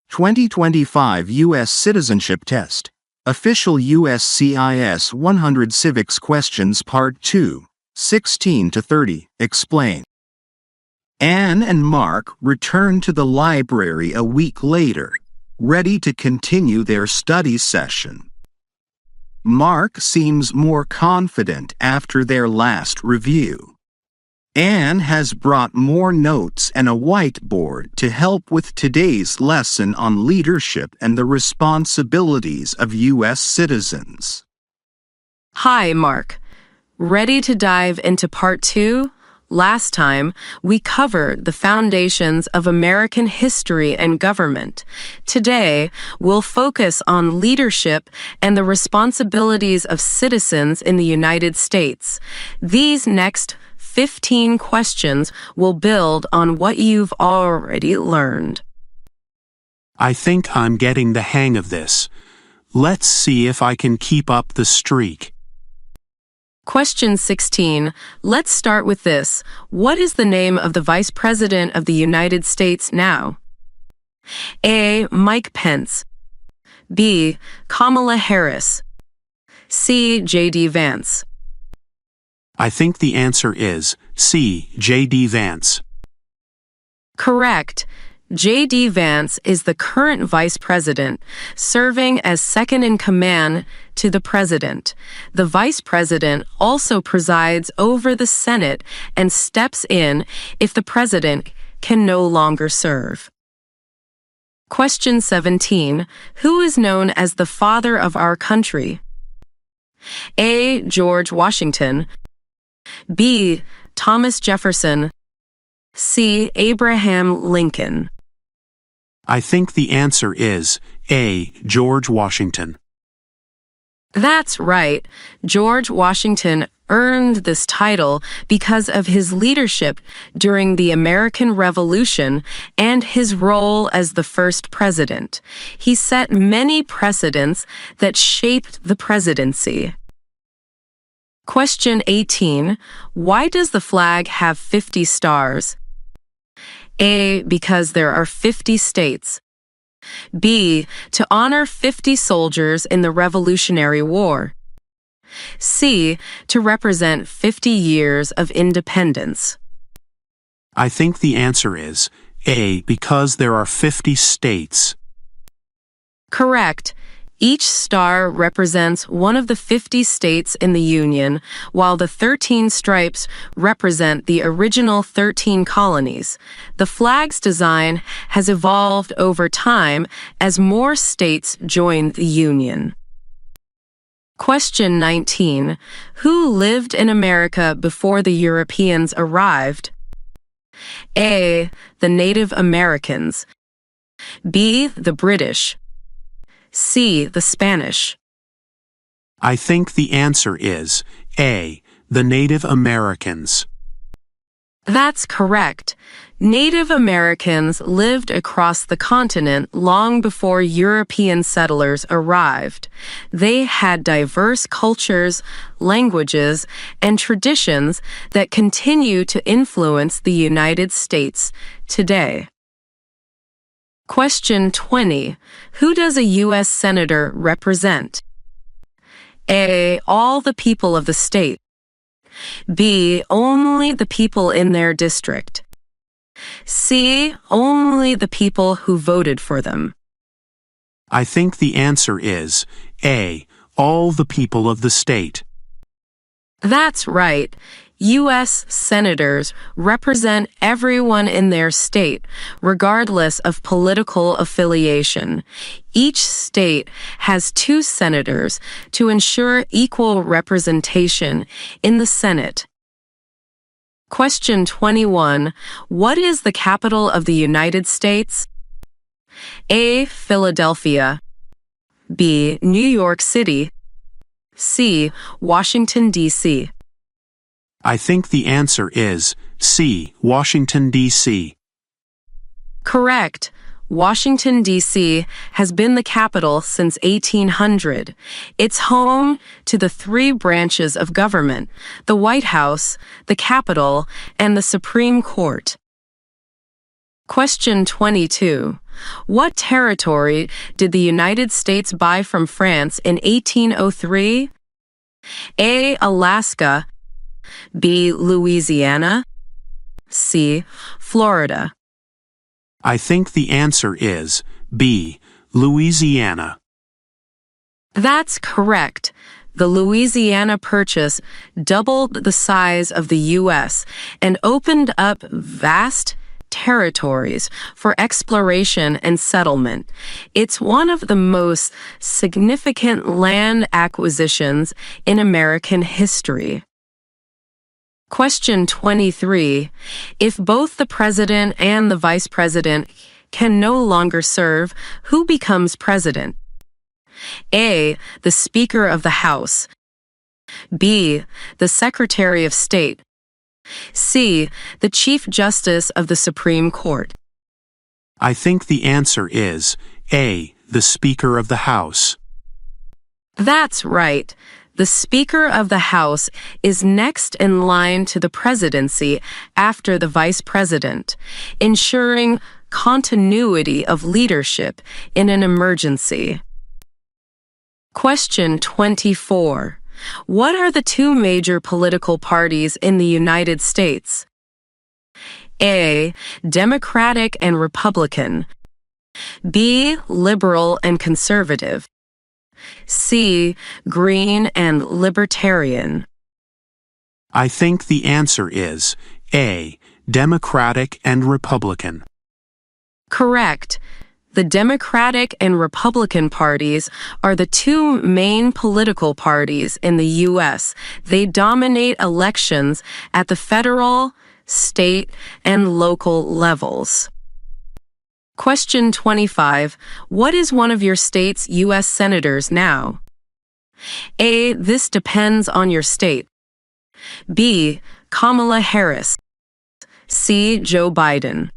2025 US Citizenship Test. Official USCIS 100 Civics Questions Part 2, 16 to 30. Explain. Anne and Mark returned to the library a week later, ready to continue their study session. Mark seems more confident after their last review. Anne has brought more notes and a whiteboard to help with today's lesson on leadership and the responsibilities of U.S. citizens. Hi, Mark. Ready to dive into Part 2? Last time, we covered the foundations of American history and government. Today, we'll focus on leadership and the responsibilities of citizens in the United States. These next 15 questions will build on what you've already learned. I think I'm getting the hang of this. Let's see if I can keep up the streak. Question 16. Let's start with this. What is the name of the Vice President of the United States now? A. Mike Pence. B. Kamala Harris. C. J.D. Vance. I think the answer is C. J.D. Vance. Correct. J.D. Vance is the current vice president, serving as second in command to the president. The vice president also presides over the Senate and steps in if the president can no longer serve. Question 17. Who is known as the father of our country? A. George Washington. B. Thomas Jefferson. C. Abraham Lincoln. I think the answer is A. George Washington. That's right. George Washington earned this title because of his leadership during the American Revolution and his role as the first president. He set many precedents that shaped the presidency. Question 18. Why does the flag have 50 stars? A. Because there are 50 states. B. To honor 50 soldiers in the Revolutionary War. C. To represent 50 years of independence. I think the answer is A. Because there are 50 states. Correct. Each star represents one of the 50 states in the Union, while the 13 stripes represent the original 13 colonies. The flag's design has evolved over time as more states joined the Union. Question 19. Who lived in America before the Europeans arrived? A. The Native Americans. B. The British. C. The Spanish. I think the answer is A. The Native Americans. That's correct. Native Americans lived across the continent long before European settlers arrived. They had diverse cultures, languages, and traditions that continue to influence the United States today. Question 20. Who does a U.S. Senator represent? A. All the people of the state. B. Only the people in their district. C. Only the people who voted for them. I think the answer is A. All the people of the state. That's right. U.S. senators represent everyone in their state, regardless of political affiliation. Each state has 2 senators to ensure equal representation in the Senate. Question 21. What is the capital of the United States? A. Philadelphia. B. New York City. C. Washington, D.C. I think the answer is C. Washington, D.C. Correct. Washington, D.C. has been the capital since 1800. It's home to the 3 branches of government: the White House, the Capitol, and the Supreme Court. Question 22. What territory did the United States buy from France in 1803? A. Alaska. B. Louisiana. C. Florida. I think the answer is B. Louisiana. That's correct. The Louisiana Purchase doubled the size of the U.S. and opened up vast territories for exploration and settlement. It's one of the most significant land acquisitions in American history. Question 23. If both the president and the vice president can no longer serve, who becomes president? A. The Speaker of the House. B. The Secretary of State. C. The Chief Justice of the Supreme Court. I think the answer is A. The Speaker of the House. That's right. The Speaker of the House is next in line to the presidency after the Vice President, ensuring continuity of leadership in an emergency. Question 24. What are the two major political parties in the United States? A. Democratic and Republican. B. Liberal and Conservative. C. Green and Libertarian. I think the answer is A. Democratic and Republican. Correct. The Democratic and Republican parties are the two main political parties in the U.S. They dominate elections at the federal, state, and local levels. Question 25. What is one of your state's U.S. senators now? A. This depends on your state. B. Kamala Harris. C. Joe Biden.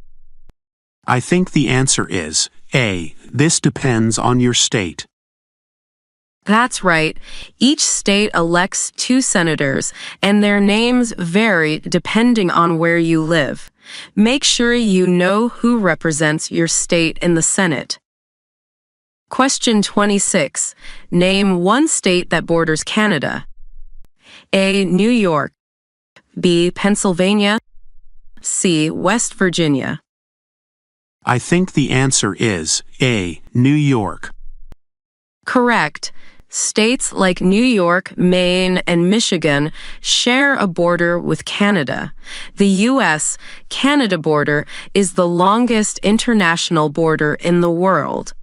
I think the answer is A. This depends on your state. That's right. Each state elects two senators, and their names vary depending on where you live. Make sure you know who represents your state in the Senate. Question 26. Name one state that borders Canada. A. New York. B. Pennsylvania. C. West Virginia. I think the answer is A. New York. Correct. States like New York, Maine, and Michigan share a border with Canada. The U.S.-Canada border is the longest international border in the world.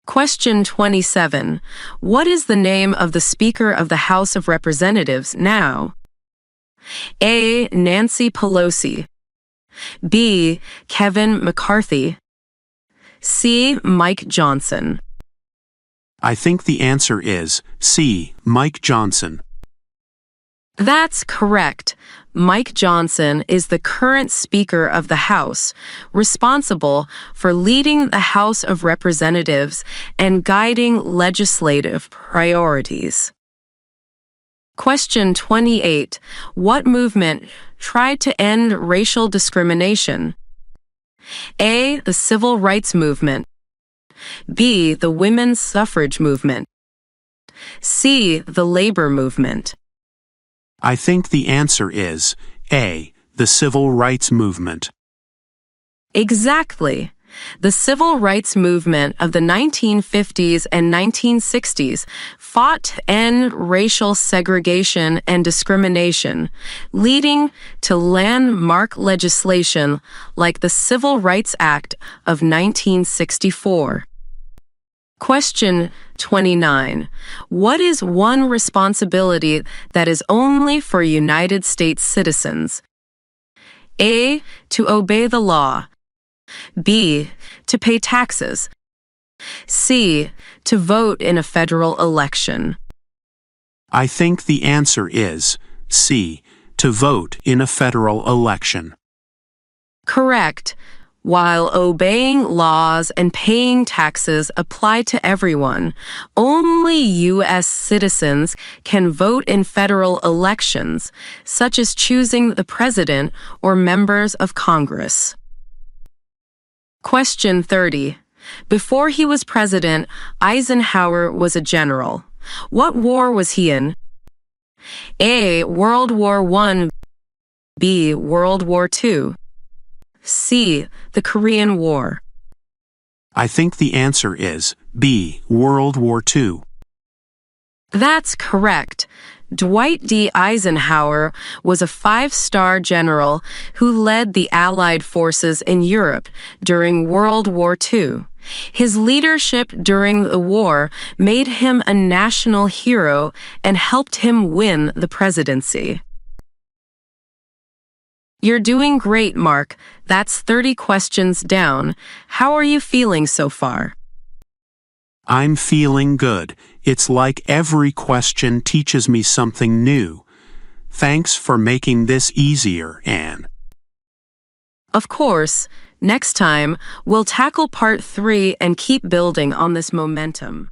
Question 27. What is the name of the Speaker of the House of Representatives now? A. Nancy Pelosi. B. Kevin McCarthy. C. Mike Johnson. I think the answer is C. Mike Johnson. That's correct. Mike Johnson is the current Speaker of the House, responsible for leading the House of Representatives and guiding legislative priorities. Question 28. What movement tried to end racial discrimination? A. The Civil Rights Movement. B. The Women's Suffrage Movement. C. The Labor Movement. I think the answer is A. The Civil Rights Movement. Exactly. The Civil Rights Movement of the 1950s and 1960s fought to end racial segregation and discrimination, leading to landmark legislation like the Civil Rights Act of 1964. Question 29. What is one responsibility that is only for United States citizens? A. To obey the law. B. To pay taxes. C. To vote in a federal election. I think the answer is C. To vote in a federal election. Correct. While obeying laws and paying taxes apply to everyone, only U.S. citizens can vote in federal elections, such as choosing the president or members of Congress. Question 30. Before he was president, Eisenhower was a general. What war was he in? A. World War I. B. World War II. C. The Korean War. I think the answer is B. World War II. That's correct. Dwight D. Eisenhower was a five-star general who led the Allied forces in Europe during World War II. His leadership during the war made him a national hero and helped him win the presidency. You're doing great, Mark. That's 30 questions down. How are you feeling so far? I'm feeling good. It's like every question teaches me something new. Thanks for making this easier, Anne. Of course. Next time, we'll tackle part 3 and keep building on this momentum.